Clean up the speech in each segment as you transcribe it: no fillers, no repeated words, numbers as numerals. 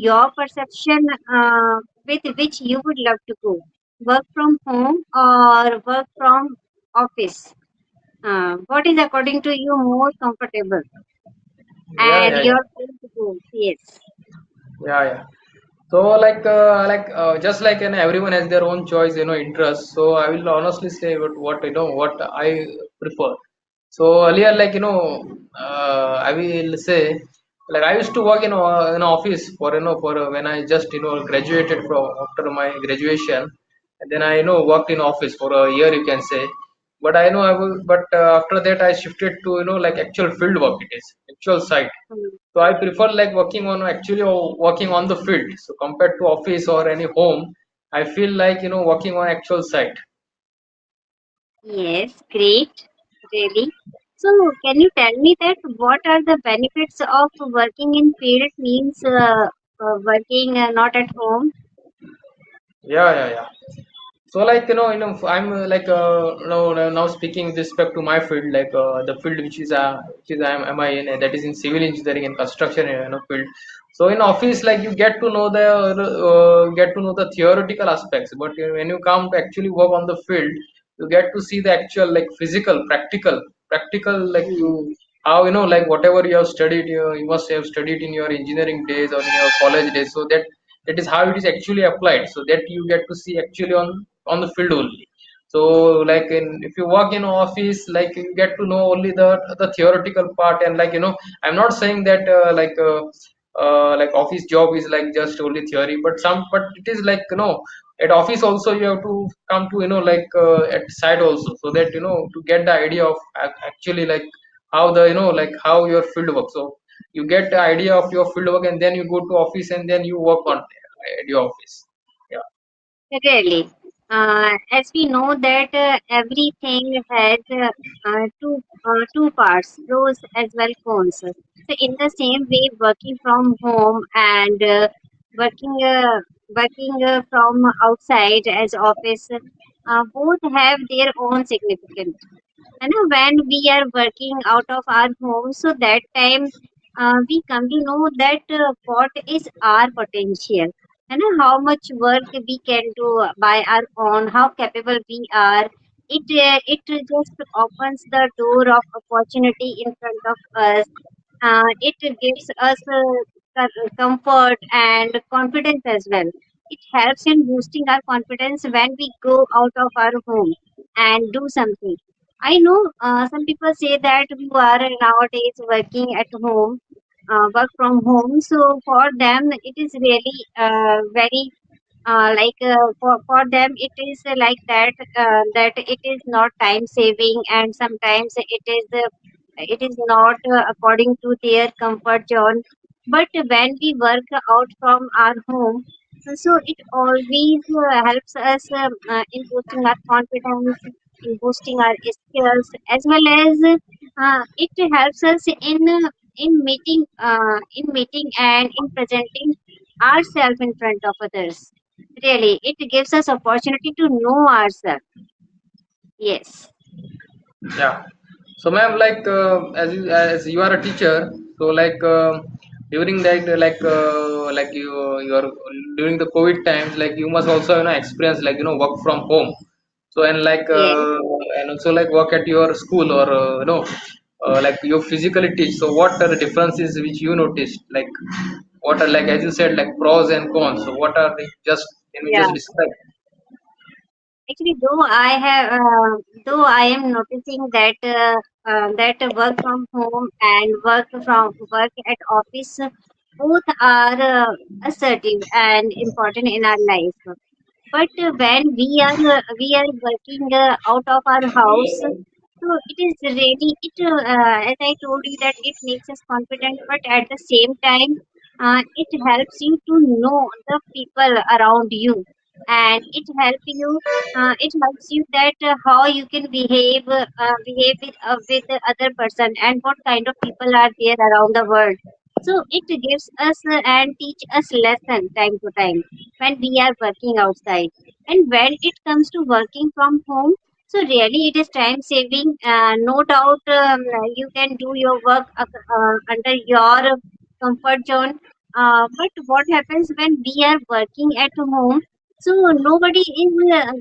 your perception with which you would love to go? Work from home or work from office? What is according to you more comfortable Yeah, and yeah, your yeah, field goals? Yes. yeah, yeah. So just like everyone has their own choice, interest. So I will honestly say what what I prefer. So earlier, I will say, like I used to work in office for for when I just graduated from after my graduation, and then I worked in office for a year, you can say. But I know I will. But after that, I shifted to like actual field work. It is actual site. Mm, So I prefer like working on actually working on the field. So compared to office or any home, I feel like working on actual site. yes, great. Really. So, can you tell me that what are the benefits of working in field means working not at home? Yeah, yeah, yeah. So I'm now speaking with respect to my field, like the field which is am I in, that is in civil engineering and construction field. So in office, like you get to know the theoretical aspects, but when you come to actually work on the field, you get to see the actual like physical, practical like Mm, you how like whatever you have studied, you must have studied in your engineering days or in your college days, so that is how it is actually applied, so that you get to see actually on the field only. So like if you work in office, like you get to know only the theoretical part, and I'm not saying that like office job is like just only theory, but it is like at office also you have to come to at side also, so that to get the idea of actually like how the like how your field works. So you get the idea of your field work, and then you go to office, and then you work on at your office. Yeah. really. As we know that everything has two parts, pros as well cons. So in the same way, working from home and working working from outside as office, both have their own significance. And when we are working out of our home, so that time we come to know that what is our potential and how much work we can do by our own, how capable we are. It just opens the door of opportunity in front of us. It gives us comfort and confidence as well. It helps in boosting our confidence when we go out of our home and do something. I know some people say that who are nowadays working at home, work from home. So for them, it is really very for them it is like that that it is not time saving, and sometimes it is not according to their comfort zone. But when we work out from our home, so it always helps us in boosting our confidence, in boosting our skills, as well as it helps us in meeting and in presenting ourselves in front of others. Really, it gives us opportunity to know ourselves. Yes, Yeah. So, ma'am, like as you are a teacher, so like during that like you are during the COVID times, like you must also experience like work from home. So yes. and also like work at your school, or like you physically teach. So what are the differences which you noticed? Like what are, like as you said, like pros and cons. So what are the, just can we Yeah. just describe? Actually, though I am noticing that that work from home and work at office, both are assertive and important in our life. But when we are working out of our house, so it is really as I told you that it makes us confident, but at the same time, it helps you to know the people around you, and it helps you that how you can behave with the other person, and what kind of people are there around the world. So it gives us and teach us lesson time to time when we are working outside. And when it comes to working from home, so really it is time saving. No doubt you can do your work under your comfort zone. But what happens when we are working at home? So nobody is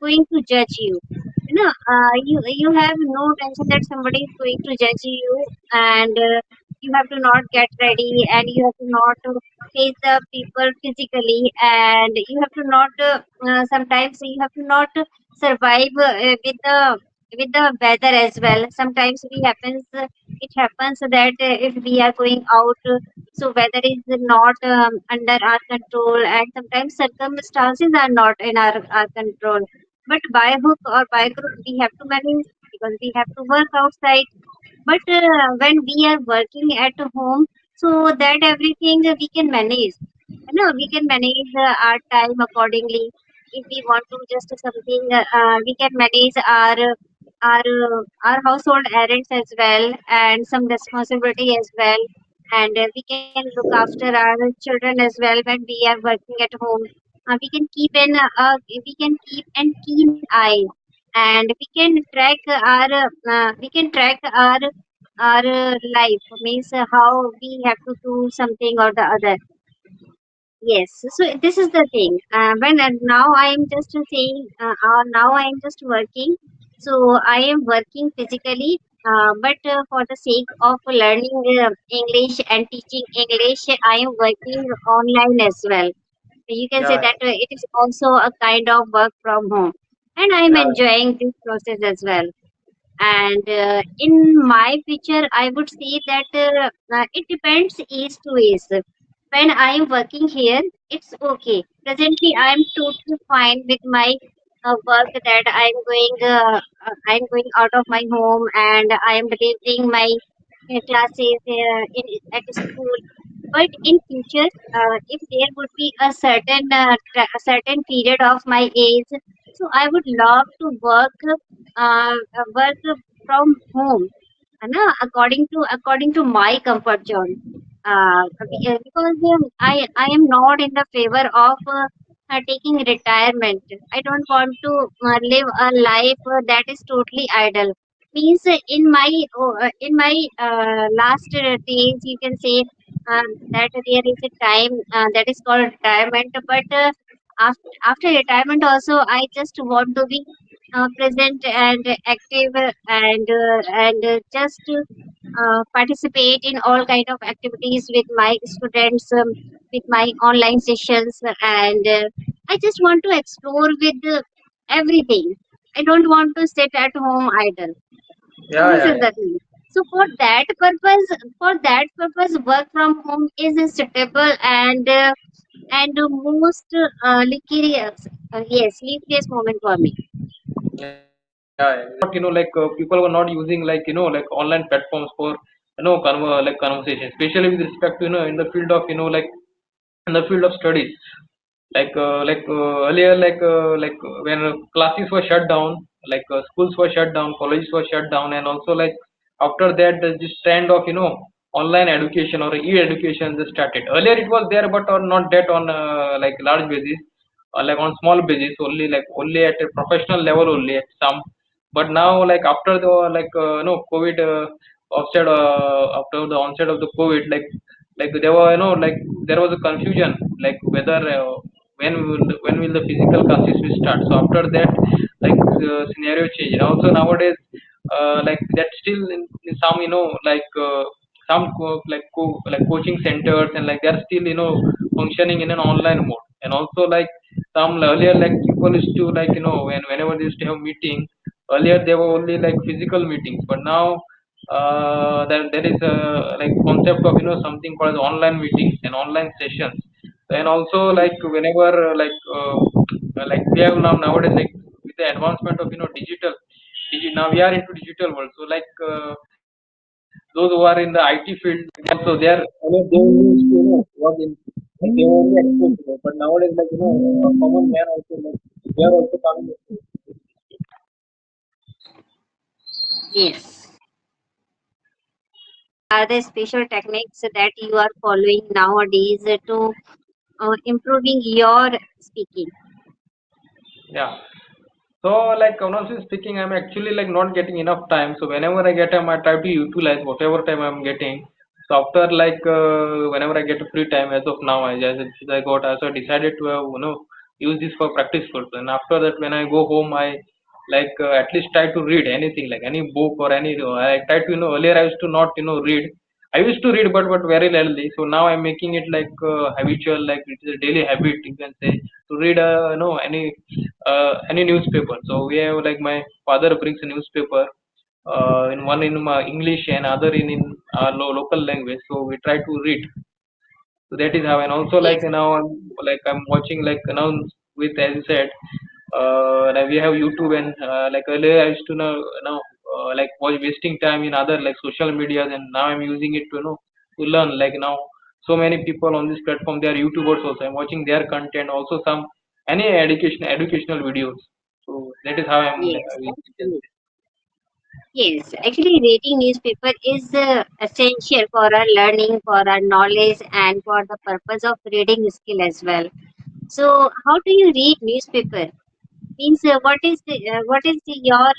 going to judge you. You have no tension that somebody is going to judge you, and you have to not get ready, and you have to not face the people physically, and you have to not. Sometimes you have to not survive with the weather as well. Sometimes it happens that if we are going out. So weather is not under our control, and sometimes circumstances are not in our control. But by hook or by crook, we have to manage because we have to work outside. But when we are working at home, so that everything we can manage. We can manage our time accordingly. If we want to just something, we can manage our household errands as well, and some responsibility as well. And we can look after our children as well when we are working at home. We can keep an keen eye, and we can track our life, means how we have to do something or the other. Yes, so this is the thing. When now I am just saying, now I am just working. So I am working physically, but for the sake of learning English and teaching English, I am working online as well. You can say Yeah, that it is also a kind of work from home, and I am yeah, enjoying this process as well. And in my future, I would say that it depends age to age. When I am working here, it's okay. Presently I am totally fine with my work, that I'm going out of my home and I am delivering my classes at school. But in future, if there would be a certain period of my age, so I would love to work from home, according to my comfort zone. Because I am not in the favor of taking retirement. I don't want to live a life that is totally idle. Means in my last days, you can say that there is a time that is called retirement. But after retirement also, I just want to be present and active, and just participate in all kind of activities with my students, with my online sessions, and I just want to explore with everything. I don't want to sit at home idle. So yeah, this yeah, is yeah. the thing. So for that purpose, work from home is suitable, and most luxurious, luxurious moment for me. Yeah, yeah. People were not using like online platforms for like conversation, especially with respect to in the field of in the field of studies. Earlier, when classes were shut down, schools were shut down, colleges were shut down, and also like after that this trend of online education or e-education just started. Earlier it was there, but not that on like large basis, or like on small basis only, like only at a professional level only at some. But now, like after the COVID after the onset of the COVID, there were there was a confusion like whether when will the physical classes will start. So after that, scenario change. And also nowadays, that still in some some coaching centers, and like they're still functioning in an online mode. And also like some earlier, like people used to whenever they used to have meeting, earlier they were only like physical meetings, but now there is a like concept of something called online meetings and online sessions. And also Yes. like whenever like we have nowadays, like with the advancement of now we are into digital world. So those who are in the IT field, also they are they only used to work in, like they were only exposed to it. But nowadays, a common man also, like they are also coming. Yes. Are there special techniques that you are following nowadays to improving your speaking? Yeah. So like honestly speaking, I'm actually like not getting enough time. So whenever I get time, I try to utilize whatever time I'm getting. So after whenever I get a free time, as of now, I got also decided to use this for practice purpose. And after that, when I go home, I at least try to read anything like any book or any. I try to earlier I used to not read. I used to read, but very rarely. So now I'm making it habitual, like it is a daily habit, you can say, to read any newspaper. So we have like my father brings a newspaper, in one in English and other in local language. So we try to read. So that is how. And also Yes, now I'm watching now with, as you said, now we have YouTube. And like earlier I used to was wasting time in other like social medias, and now I'm using it to to learn. Like now so many people on this platform, they are YouTubers also. I'm watching their content, also some any educational videos. So that is how I'm yes, we that's can true. Yes, actually, reading newspaper is essential for our learning, for our knowledge, and for the purpose of reading skill as well. So, how do you read newspaper? Means, what is your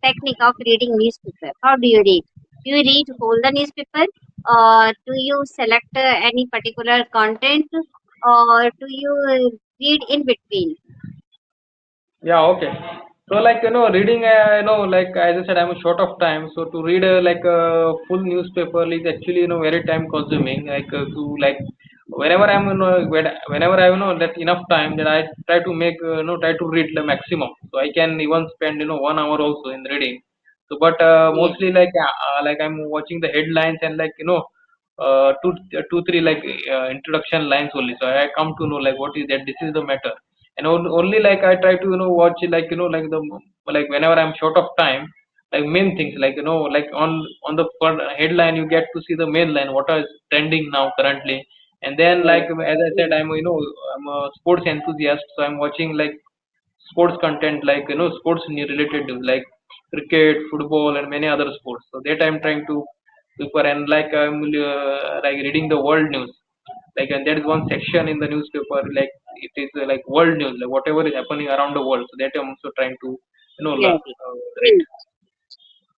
technique of reading newspaper? How do you read? Do you read whole the newspaper, or do you select any particular content, or do you read in between? Yeah, okay. So reading, like as I said, I'm short of time. So to read a full newspaper is actually very time consuming. To like whenever I'm whenever I that enough time, that I try to make try to read the maximum. So I can even spend 1 hour also in reading. So but Yes, mostly like I'm watching the headlines and two three introduction lines only. So I come to know like what is that. This is the matter. And only like I try to watch like whenever I'm short of time, like main things, like on the headline you get to see the main line, what is trending now currently. And then yes, as I said, I'm a sports enthusiast, so I'm watching like sports content, sports related to like cricket, football, and many other sports. So that I'm trying to prepare. And like I'm like reading the world news, and there is one section in the newspaper, like it is like world news, like whatever is happening around the world. So that I'm also trying to learn, very read. great.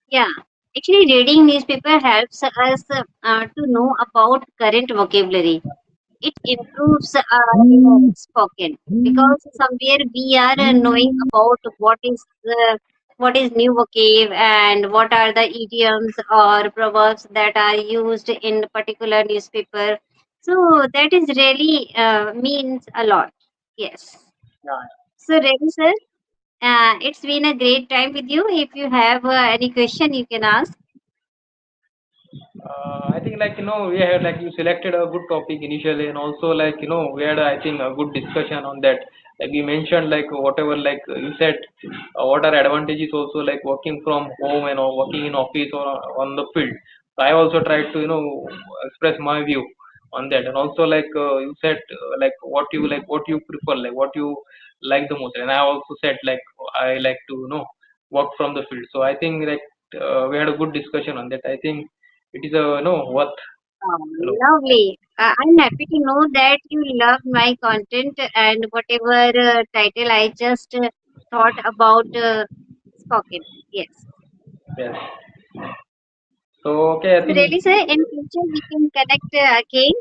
Yeah, actually, reading newspaper helps us to know about current vocabulary. It improves our spoken because somewhere we are knowing about what is new vocab and what are the idioms or proverbs that are used in particular newspaper. So that is really means a lot. Yes. Yeah. So, Reddy sir, it's been a great time with you. If you have any question, you can ask. I think we had like you selected a good topic initially, and also we had I think a good discussion on that. Like you mentioned whatever you said, what are advantages also like working from home and or working in office or on the field. So I also tried to express my view on that. And also you said what you prefer, like what you like the most. And I also said like I like to work from the field. So I think we had a good discussion on that. I think it is a worth like, Lovely. I'm happy to know that you love my content and whatever title I just thought about spoken. Yes. yes. So okay, I So think really, sir, in future we can connect again.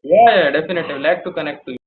yeah, definitely. I'd like to connect to